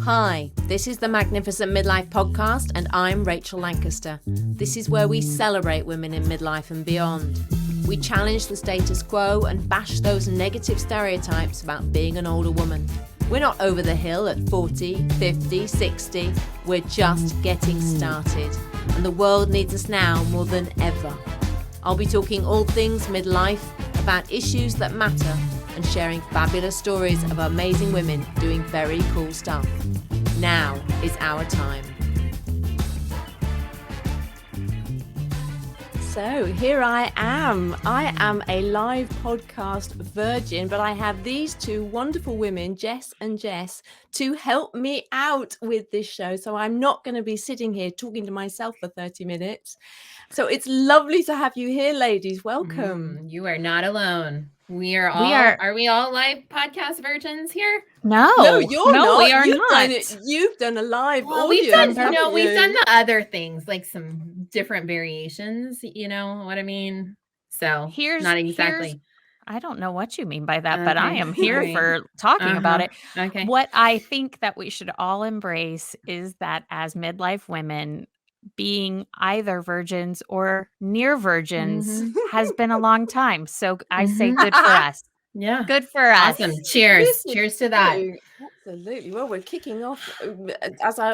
Hi, this is the Magnificent Midlife podcast, and I'm Rachel Lancaster. This is where we celebrate women in midlife and beyond. We challenge the status quo and bash those negative stereotypes about being an older woman. We're not over the hill at 40, 50, 60. We're just getting started, and the world needs us now more than ever. I'll be talking all things midlife, about issues that matter, and sharing fabulous stories of amazing women doing very cool stuff. Now is our time. So here I am. I am a live podcast virgin, but I have these two wonderful women, Jess and Jess, to help me out with this show. So I'm not going to be sitting here talking to myself for 30 minutes. So it's lovely to have you here, ladies. Welcome. You are not alone. Are we all live podcast virgins here? No, you're not. We are not. You've done a live audio. We've done the other things, like some different variations, you know what I mean? So not exactly. I don't know what you mean by that, but I am here for talking about it. Okay. What I think that we should all embrace is that as midlife women, being either virgins or near virgins has been a long time. So I say good for us. Yeah. Good for us. Awesome. Cheers. Cheers to that. Absolutely. Well, we're kicking off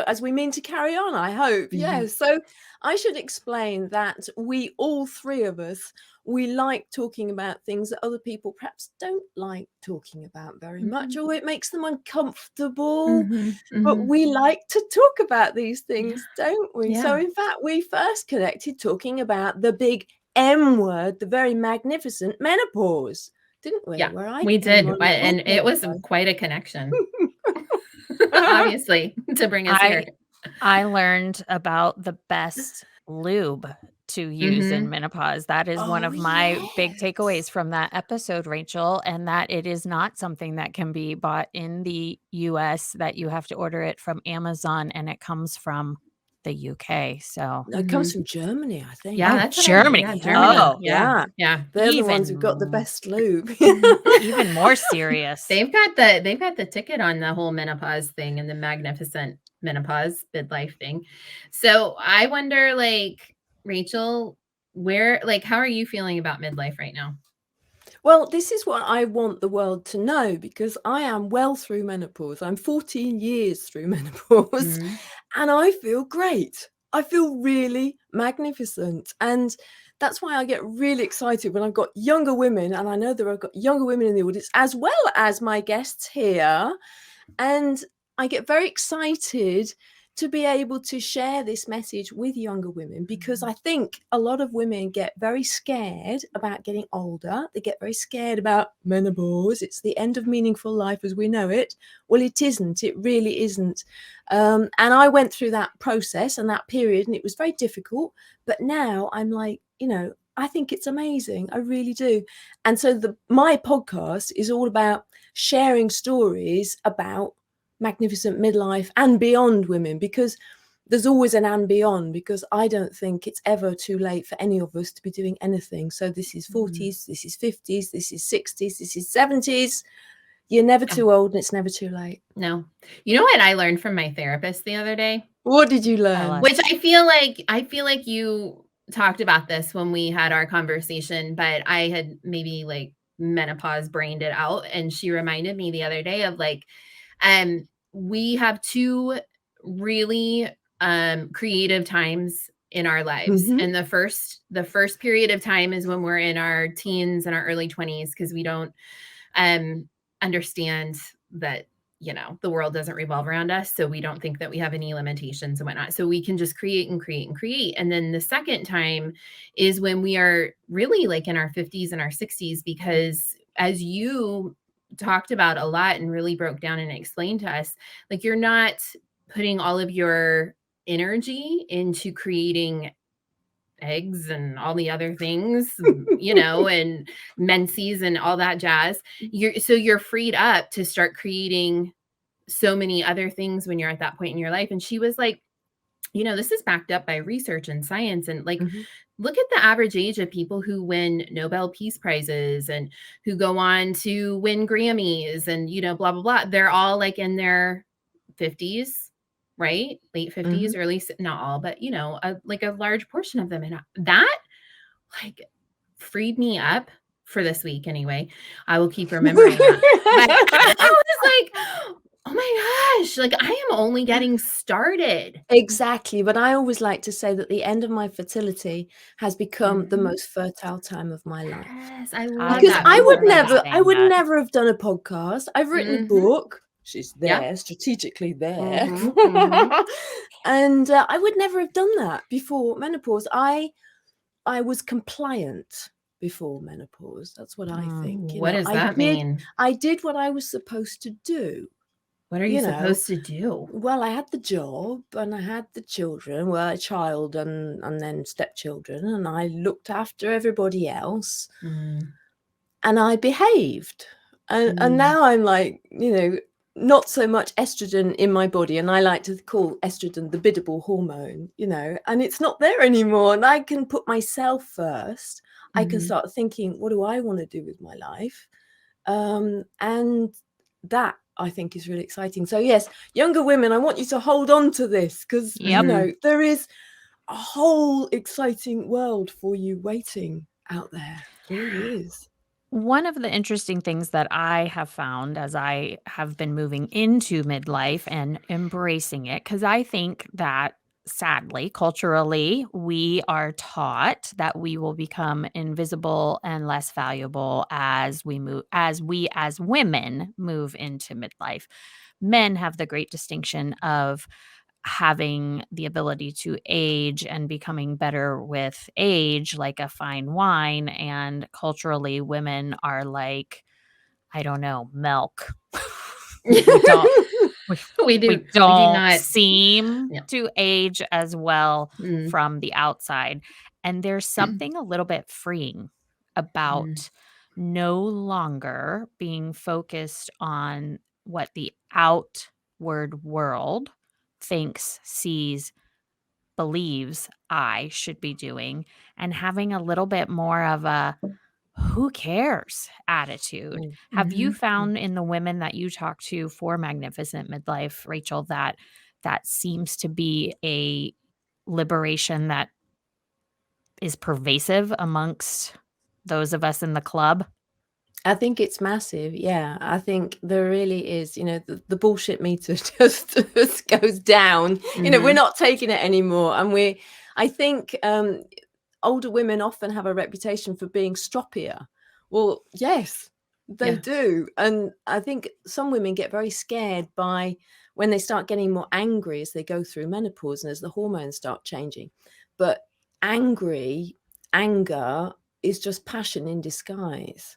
as we mean to carry on, I hope. Yeah. So I should explain that we, all three of us, we like talking about things that other people perhaps don't like talking about very much, or it makes them uncomfortable. But we like to talk about these things, don't we? Yeah. So in fact, we first connected talking about the big M word, the very magnificent menopause, didn't we? Yeah, we did. And it was quite a connection, obviously, to bring us here. I learned about the best lube to use in menopause. That is one of my big takeaways from that episode, Rachel, and that it is not something that can be bought in the US, that you have to order it from Amazon, and it comes from the UK. So it comes from Germany, I think. Yeah, that's Germany. Germany. Oh, yeah. They're the ones who've got the best lube. Even more serious. They've got the ticket on the whole menopause thing and the Magnificent Menopause midlife thing. So I wonder, like, Rachel, how are you feeling about midlife right now? Well, this is what I want the world to know, because I am well through menopause. I'm 14 years through menopause, and I feel great. I feel really magnificent. And that's why I get really excited when I've got younger women, and I know there are younger women in the audience, as well as my guests here. And I get very excited to be able to share this message with younger women, because I think a lot of women get very scared about getting older. They get very scared about menopause. It's the end of meaningful life as we know it. Well, it isn't. It really isn't. And I went through that process and that period, and it was very difficult. But now I'm like, I think it's amazing. I really do. And so my podcast is all about sharing stories about magnificent midlife and beyond women, because there's always an and beyond, because I don't think it's ever too late for any of us to be doing anything. So this is 40s, this is 50s, this is 60s, this is 70s. You're never too old, and it's never too late. No. You know what I learned from my therapist the other day? What did you learn? Which I feel like you talked about this when we had our conversation, but I had maybe like menopause brained it out. And she reminded me the other day of we have two really creative times in our lives. And the first period of time is when we're in our teens and our early 20s, because we don't understand that, the world doesn't revolve around us. So we don't think that we have any limitations and whatnot. So we can just create and create and create. And then the second time is when we are really like in our 50s and our 60s, because as you talked about a lot and really broke down and explained to us, like, you're not putting all of your energy into creating eggs and all the other things, and menses and all that jazz. You're freed up to start creating so many other things when you're at that point in your life. And she was like, this is backed up by research and science. And look at the average age of people who win Nobel Peace Prizes and who go on to win Grammys and, blah, blah, blah. They're all like in their 50s, right? Late 50s, or at least not all, but like a large portion of them. And that like freed me up for this week anyway. I will keep remembering that. But I was like, oh my gosh, like I am only getting started. Exactly. But I always like to say that the end of my fertility has become the most fertile time of my life. Yes, I love Because that. I would saying that. never have done a podcast. I've written a book. She's there, strategically there. And I would never have done that before menopause. I was compliant before menopause. That's what I think. What does that mean? I did what I was supposed to do. What are you supposed to do? Well, I had the job and I had the children, well, a child and then stepchildren, and I looked after everybody else and I behaved. And now I'm like, not so much estrogen in my body. And I like to call estrogen the biddable hormone, and it's not there anymore. And I can put myself first. I can start thinking, what do I want to do with my life? And that, I think, is really exciting. So yes, younger women, I want you to hold on to this because, there is a whole exciting world for you waiting out there. There really is. One of the interesting things that I have found as I have been moving into midlife and embracing it, because I think that sadly, culturally, we are taught that we will become invisible and less valuable as we as women move into midlife. Men have the great distinction of having the ability to age and becoming better with age, like a fine wine. And culturally, women are like, I don't know, milk. we do not seem to age as well from the outside. And there's something a little bit freeing about no longer being focused on what the outward world thinks, sees, believes I should be doing, and having a little bit more of a who cares attitude. Have you found in the women that you talk to for Magnificent Midlife, Rachel, that seems to be a liberation that is pervasive amongst those of us in the club? I think it's massive. Yeah, I think there really is. The bullshit meter just goes down. We're not taking it anymore. And I think older women often have a reputation for being stroppier. Well, yes, they do. And I think some women get very scared by when they start getting more angry as they go through menopause and as the hormones start changing. But anger is just passion in disguise.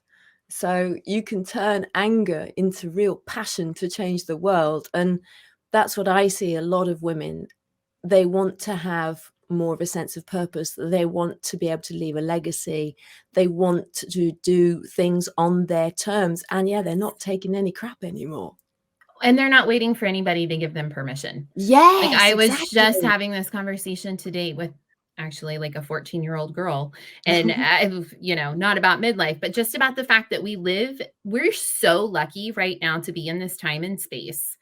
So you can turn anger into real passion to change the world. And that's what I see a lot of women. They want to have more of a sense of purpose. They want to be able to leave a legacy. They want to do things on their terms. And they're not taking any crap anymore. And they're not waiting for anybody to give them permission. Yes. Like I was just having this conversation today with actually like a 14-year-old girl, and not about midlife, but just about the fact that we're so lucky right now to be in this time and space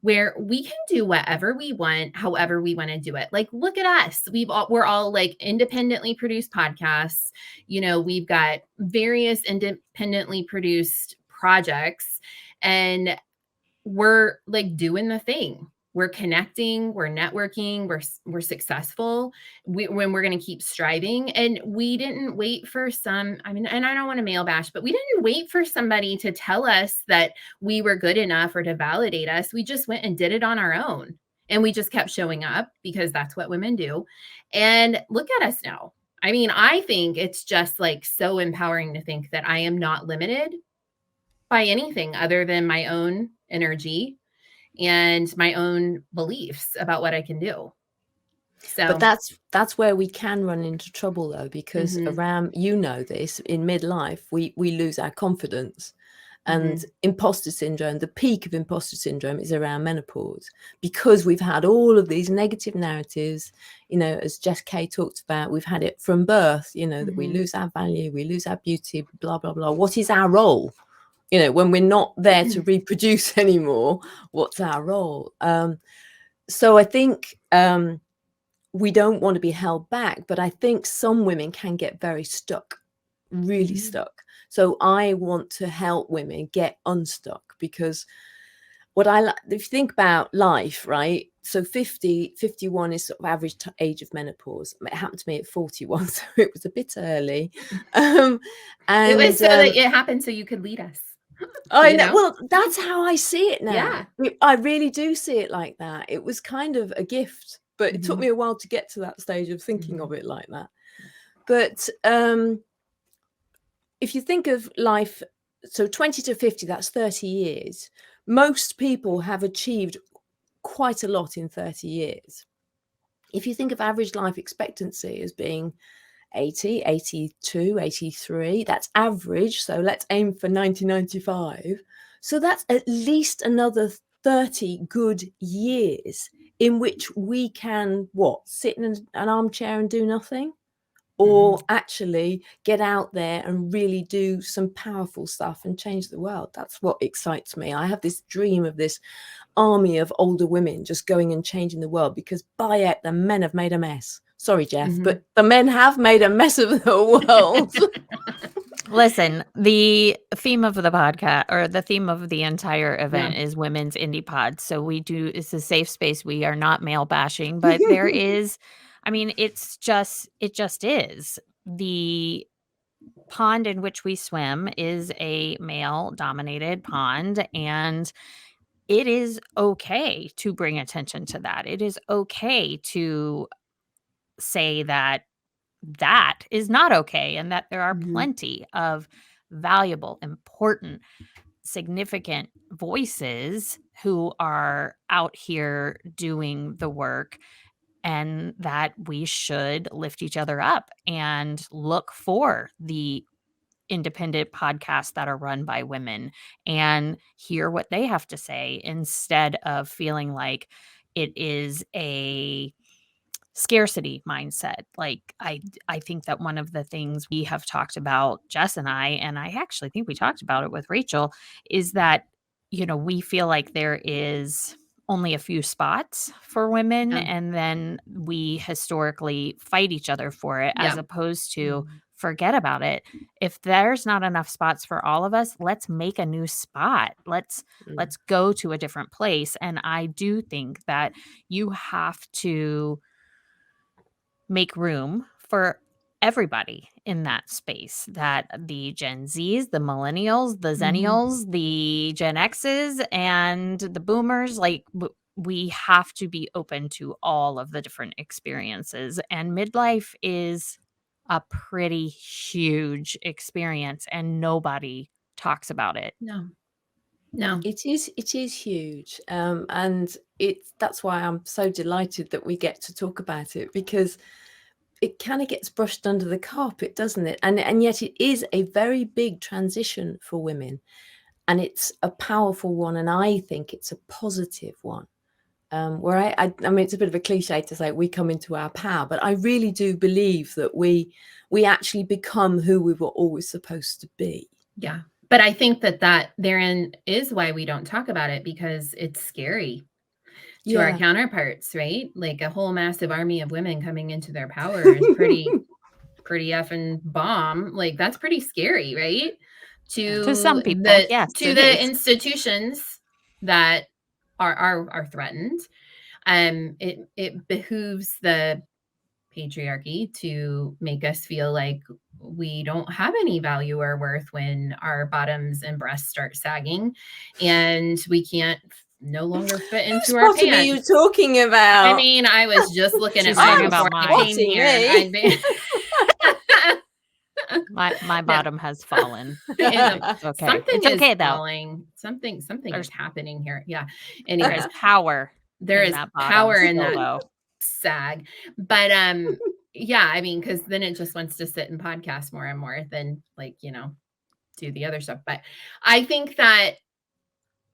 where we can do whatever we want, however we want to do it. Like, look at us. We're all like independently produced podcasts. We've got various independently produced projects, and we're like doing the thing. We're connecting, we're networking, we're successful. When we're going to keep striving, and we didn't wait for and I don't want to male bash, but we didn't wait for somebody to tell us that we were good enough or to validate us. We just went and did it on our own, and we just kept showing up because that's what women do. And look at us now. I think it's just like so empowering to think that I am not limited by anything other than my own energy and my own beliefs about what I can do. So, but that's where we can run into trouble though, because around, this in midlife, we lose our confidence, and imposter syndrome, the peak of imposter syndrome is around menopause, because we've had all of these negative narratives, as Jess K talked about, we've had it from birth, that we lose our value, we lose our beauty, blah, blah, blah. What is our role? You know, when we're not there to reproduce anymore, what's our role? So I think we don't want to be held back, but I think some women can get very stuck, really stuck. So I want to help women get unstuck, because what I like, if you think about life, right? So 51 is sort of average age of menopause. It happened to me at 41, so it was a bit early. And it was so that it happened so you could lead us. I know. Well, that's how I see it now. Yeah. I really do see it like that. It was kind of a gift, but it took me a while to get to that stage of thinking of it like that. But if you think of life, so 20 to 50, that's 30 years. Most people have achieved quite a lot in 30 years. If you think of average life expectancy as being 80, 82, 83, that's average. So let's aim for 1995. So that's at least another 30 good years in which we can, sit in an armchair and do nothing? Or actually get out there and really do some powerful stuff and change the world. That's what excites me. I have this dream of this army of older women just going and changing the world, because by it, the men have made a mess. Sorry, Jeff, but the men have made a mess of the world. Listen, the theme of the podcast, or the theme of the entire event, is women's indie pod. So it's a safe space. We are not male bashing, but there is, I mean, it just is. The pond in which we swim is a male dominated pond, and it is okay to bring attention to that. It is okay to say that is not okay, and that there are plenty of valuable, important, significant voices who are out here doing the work, and that we should lift each other up and look for the independent podcasts that are run by women and hear what they have to say, instead of feeling like it is a scarcity mindset. Like I think that one of the things we have talked about, Jess and I actually think we talked about it with Rachel, is that, we feel like there is only a few spots for women, and then we historically fight each other for it, as opposed to forget about it. If there's not enough spots for all of us, let's make a new spot. Let's go to a different place. And I do think that you have to make room for everybody in that space, that the Gen Zs, the millennials, the Zennials, the Gen Xs, and the boomers, like we have to be open to all of the different experiences. And midlife is a pretty huge experience, and nobody talks about it. No. It is huge. And that's why I'm so delighted that we get to talk about it, because it kind of gets brushed under the carpet, doesn't it? And yet it is a very big transition for women, and it's a powerful one, and I think it's a positive one. Where I mean, it's a bit of a cliche to say we come into our power, but I really do believe that we actually become who we were always supposed to be. Yeah. But I think that therein is why we don't talk about it, because it's scary to our counterparts, right? Like a whole massive army of women coming into their power is pretty effing bomb. Like that's pretty scary, right? To some people, yes. To the institutions that are threatened. It behooves the patriarchy to make us feel like we don't have any value or worth when our bottoms and breasts start sagging, and we can't no longer fit into our pants. What are you talking about? I mean, I was just looking at mine before I came here. My bottom has fallen. It's okay. Something it's okay is though. Falling. Something is happening here. Yeah. Anyway, there's power. There is power in that sag. But yeah, I mean, because then it just wants to sit and podcast more and more than do the other stuff. But I think that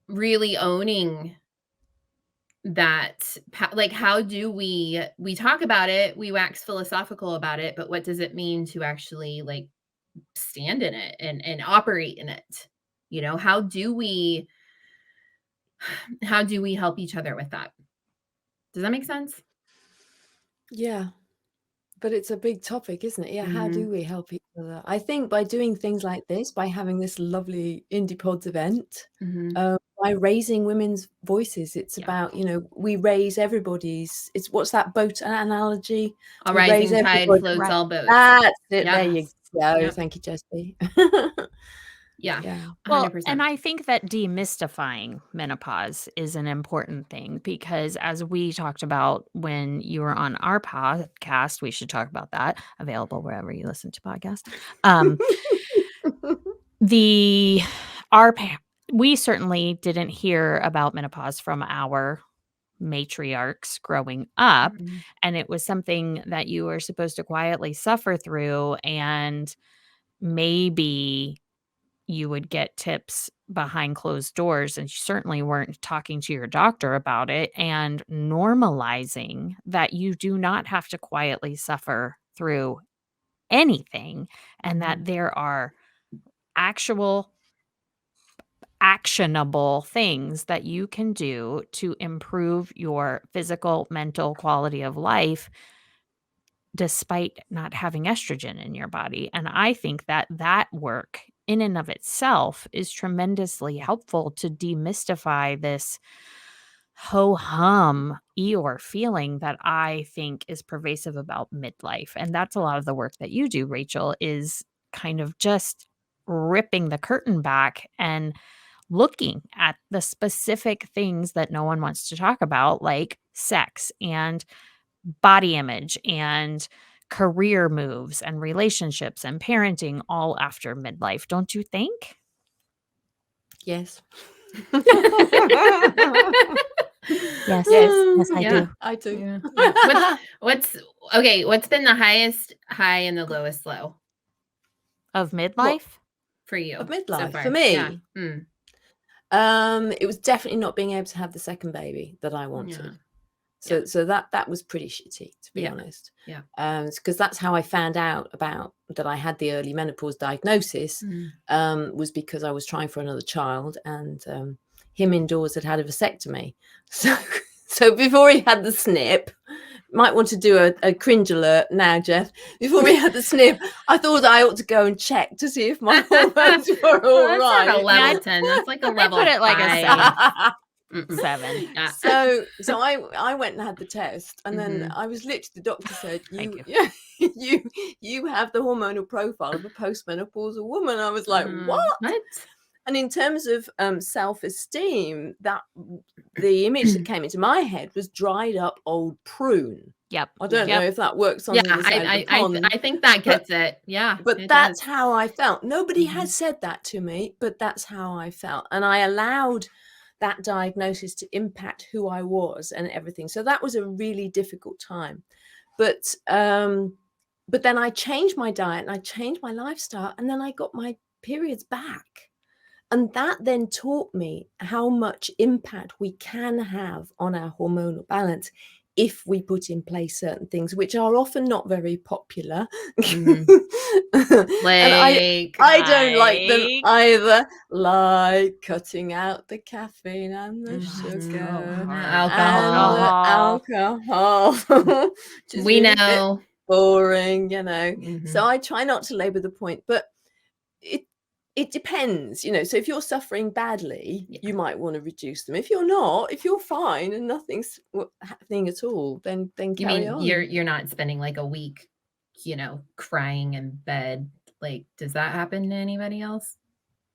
really owning that, like, how do we talk about it, we wax philosophical about it, but what does it mean to actually like stand in it and operate in it? You know, how do we help each other with that? Does that make sense? Yeah. But it's a big topic, isn't it? Yeah, how Mhm. do we help each other? I think by doing things like this, by having this lovely Indie Pods event, Mhm. by raising women's voices, it's Yeah. about, we raise everybody's. It's what's that boat analogy? A We raise rising tide everybody. floats Right. all boats. That's it. There you Yes. go. Yep. Thank you, Jessie. Yeah. Yeah. Well, 100%. and I think that demystifying menopause is an important thing because, as we talked about when you were on our podcast, we should talk about that. Available wherever you listen to podcasts. The our pa- we certainly didn't hear about menopause from our matriarchs growing up, Mhm. and it was something that you were supposed to quietly suffer through, and maybe you would get tips behind closed doors, and you certainly weren't talking to your doctor about it, and normalizing that you do not have to quietly suffer through anything, and that there are actual actionable things that you can do to improve your physical, mental quality of life despite not having estrogen in your body. And I think that that work in and of itself is tremendously helpful to demystify this ho hum Eeyore feeling that I think is pervasive about midlife. And that's a lot of the work that you do, Rachel, is kind of just ripping the curtain back and looking at the specific things that no one wants to talk about, like sex and body image and career moves and relationships and parenting all after midlife, don't you think? Yes. Yes. Yes. Yes, I Yeah. do. I do. Yeah. Yeah. What's been the highest high and the lowest low Of What? midlife? for you Of so midlife for far? Yeah. me? Mm. It was definitely not being able to have the second baby that I Yeah. wanted. Yeah. So that was pretty shitty, to be Yeah. honest. Yeah. Because that's how I found out about that I had the early menopause diagnosis. Mm. Was because I was trying for another child, and him indoors had a vasectomy. So before he had the snip, might want to do a cringe alert now, Jeff. Before we had the snip, I thought I ought to go and check to see if my hormones were all That's right. not a level 10. That's like a I level put it like a 5. 7. Yeah. So I went and had the test, and then Mhm. I was literally, the doctor said, Thank you have the hormonal profile of a postmenopausal woman. I was like, what? What? And in terms of self-esteem, that the image that came into my head was dried up old prune. Yep. I don't know if that works on Yeah, the other side of the pond. I think that but gets it. Yeah, but it that's does. how I felt. Nobody Mhm. has said that to me, but that's how I felt. And I allowed that diagnosis to impact who I was and everything. So that was a really difficult time. But then I changed my diet and I changed my lifestyle, and then I got my periods back. And that then taught me how much impact we can have on our hormonal balance if we put in place certain things, which are often not very popular. Mhm. And I don't like them Like either, like cutting out the caffeine and the Mhm. sugar Alcohol. and the alcohol. Which is We really a bit know. boring, So Mhm. I try not to labor the point, but it depends, So if you're suffering badly, Yeah. you might want to reduce them. If you're not, if you're fine and nothing's happening at all, then You carry mean on. you're not spending like a week, crying in bed? Like, does that happen to anybody else?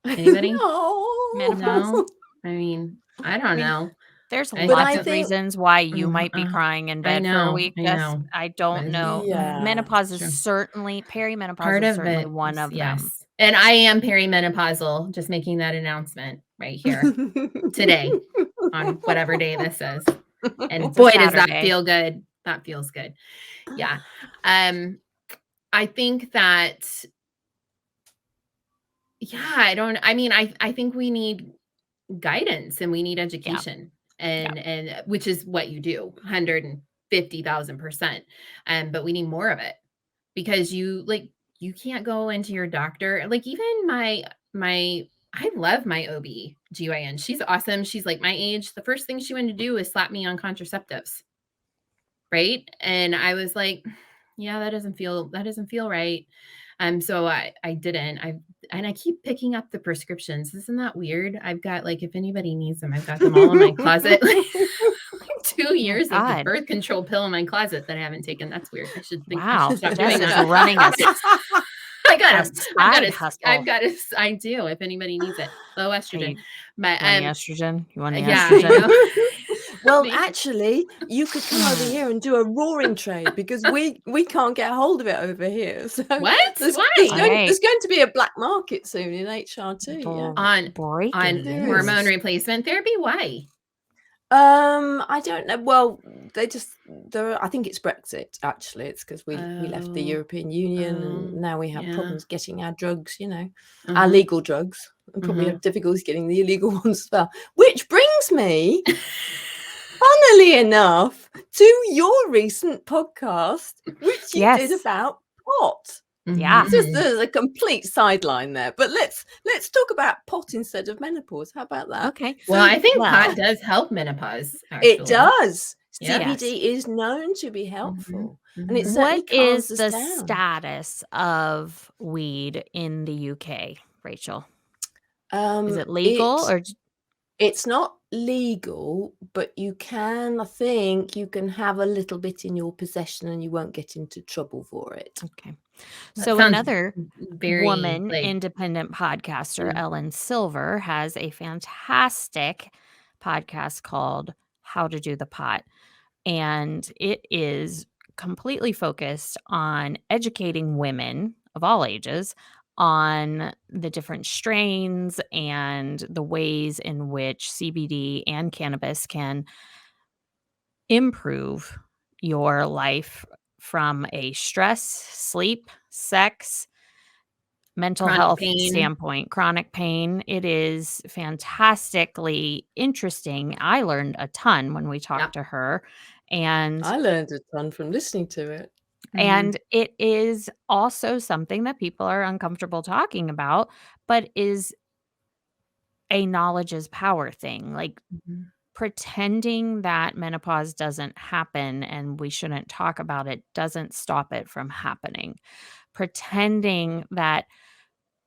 Anybody? No. menopause. No. I mean, I don't know. There's I But lots I of think think, reasons why you might be uh, crying in I bed for a know. week. I Just know. I don't know. yeah, Menopause is True. certainly perimenopause Part is of certainly it, one of them. yes. And I am perimenopausal, just making that announcement right here today on whatever day this is. And It's a boy, does that Saturday. feel good. That feels good. Yeah. I think that, I think we need guidance and we need education, and which is what you do 150,000%. But we need more of it, because you can't go into your doctor. Like, even my I love my OB-GYN. She's awesome. She's like my age. The first thing she wanted to do was slap me on contraceptives. Right. And I was like, yeah, that doesn't feel right. So I didn't. I keep picking up the prescriptions. Isn't that weird? I've got, like, if anybody needs them, I've got them all in my closet. 2 years of the birth control pill in my closet that I haven't taken. That's weird. I should stop doing Jess that. is running a I hustle. I do, if anybody needs it. Low estrogen. But estrogen? You want yeah, estrogen? I know. Well, actually, you could come over here and do a roaring trade because we can't get a hold of it over here. So What? There's Why? going to be a black market soon in HRT. Yeah. On Breaking news. hormone replacement therapy? Why? I don't know. Well, I think it's Brexit, actually. It's because we left the European Union and now we have problems getting our drugs, our legal drugs, and probably have difficulties getting the illegal ones as well. Which brings me, funnily enough, to your recent podcast, which you did about pot. Yeah. There's a complete sideline there, but let's talk about pot instead of menopause. How about that? Okay. Well, I think pot does help menopause. Actually. It does. Yes. CBD is known to be helpful, and it What is the down. status of weed in the UK, Rachel? Is it legal or? It's not legal, but I think you can have a little bit in your possession and you won't get into trouble for it. Okay. So another woman independent podcaster, Ellen Silver, has a fantastic podcast called How to Do the Pot. And it is completely focused on educating women of all ages on the different strains and the ways in which CBD and cannabis can improve your life from a stress, sleep, sex, mental health standpoint, chronic pain. It is fantastically interesting. I learned a ton when we talked to her. And I learned a ton from listening to it. And it is also something that people are uncomfortable talking about, but is a knowledge is power thing. Like pretending that menopause doesn't happen and we shouldn't talk about it doesn't stop it from happening. Pretending that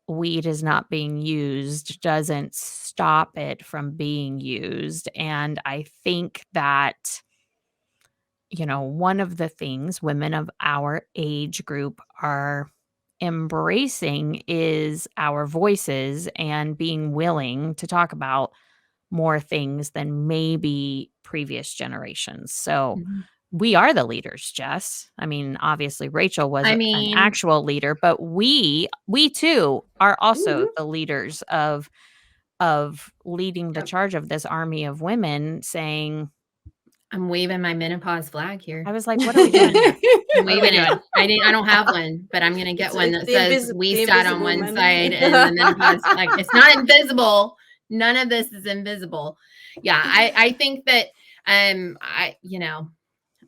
weed is not being used doesn't stop it from being used. And I think that, one of the things women of our age group are embracing is our voices and being willing to talk about more things than maybe previous generations. So we are the leaders, Jess. I mean, obviously Rachel was an actual leader, but we too are also the leaders of leading the charge of this army of women saying, I'm waving my menopause flag here. I was like, what are we doing here? I'm waving it. I don't have one, but I'm going to get one that says we sat on one side and the menopause flag. It's not invisible. None of this is invisible. Yeah. I think that, I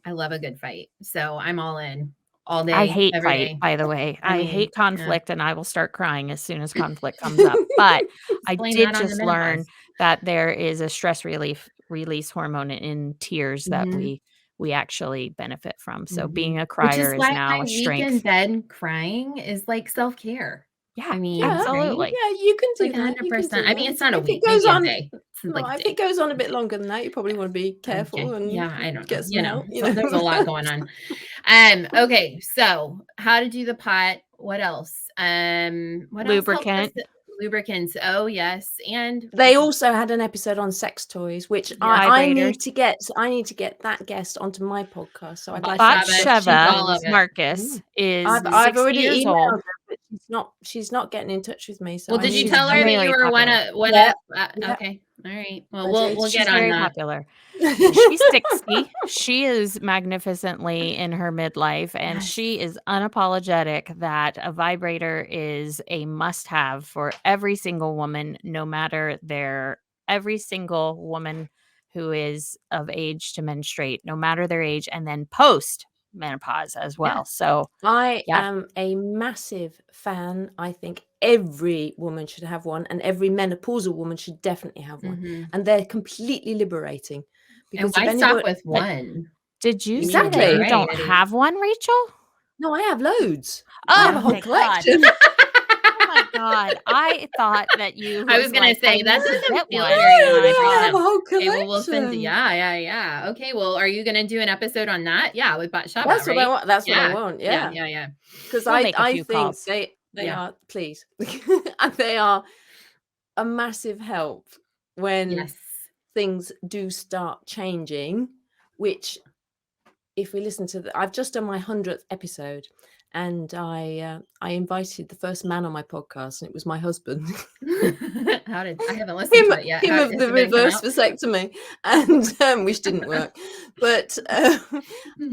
love a good fight. So I'm all in all day. I hate every fight, day. I way. I hate conflict and I will start crying as soon as conflict comes up. But I did just learn that there is a stress release hormone in tears that we actually benefit from. So being a crier is now a strength. Week in bed crying is like self-care. Yeah, I mean, absolutely. Right? Yeah, you can do like that. 100%. I mean, it's not a week. It goes on, a day. If it goes on a bit longer than that, you probably want to be careful and I don't get know. some help. There's a lot going on. Okay, so how to do the pot? What else? What lubricant. Lubricants. Oh yes, and they also had an episode on sex toys, which I need to get. I need to get that guest onto my podcast. So I'd like Batsheva Marcus is I've already years emailed old. her, but she's not getting in touch with me. So well, did you tell her that you were one of? Okay, all right. Well, we'll get on very that. Popular. She's 60. She is magnificently in her midlife, and she is unapologetic that a vibrator is a must-have for every single woman, no matter every single woman who is of age to menstruate, no matter their age, and then post menopause as well. So I am a massive fan. I think every woman should have one, and every menopausal woman should definitely have one. And they're completely liberating. And why stop with one? Did you say Exactly. that you don't have one, Rachel? No, I have loads. Oh, I have a whole thank God. collection. Oh my God. I thought that you I was gonna say that doesn't feel very I have a whole Okay, collection. well, we'll send yeah. Okay, well, are you gonna do an episode on that? Yeah, with Batsheva, That's what right? I want. That's what I want. Yeah. Yeah. Because We'll make a I few think calls. they are, please. And they are a massive help when things do start changing, which if we listen to I've just done my 100th episode, and I invited the first man on my podcast, and it was my husband. I haven't listened to it yet. Him of the reverse vasectomy, and which didn't work. But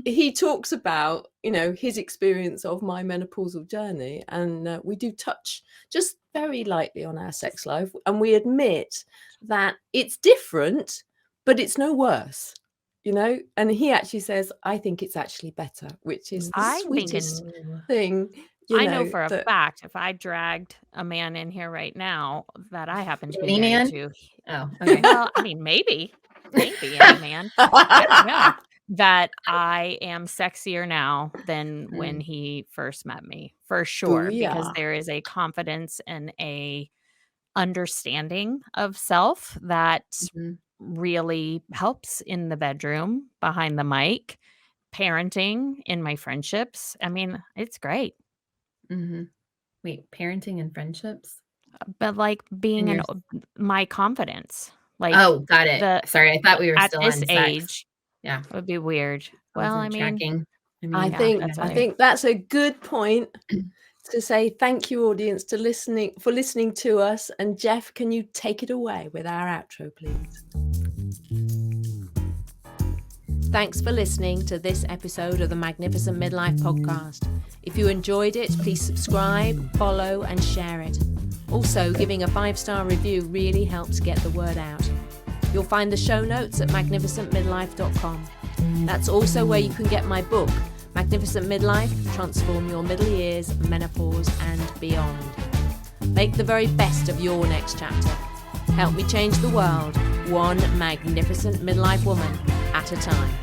he talks about, his experience of my menopausal journey, and we do touch just very lightly on our sex life, and we admit that it's different, but it's no worse. And he actually says, I think it's actually better, which is the sweetest thing. I know for a fact, if I dragged a man in here right now that I happen to be married to. Oh, okay. Well, I mean, maybe any man. I don't know. That I am sexier now than when he first met me, for sure. Because there is a confidence and a understanding of self that really helps in the bedroom, behind the mic, parenting, in my friendships. I mean, it's great. Wait, parenting and friendships? But like being my confidence. Like, oh, got it. Sorry, I thought we were still at this on age. sex. Yeah, it would be weird. Well, I mean, I think that's a good point to say thank you, audience, for listening to us. And Jeff, can you take it away with our outro, please? Thanks for listening to this episode of the Magnificent Midlife podcast. If you enjoyed it, please subscribe, follow, and share it. Also, giving a 5-star review really helps get the word out. You'll find the show notes at magnificentmidlife.com. That's also where you can get my book, Magnificent Midlife, Transform Your Middle Years, Menopause, and Beyond. Make the very best of your next chapter. Help me change the world, one magnificent midlife woman at a time.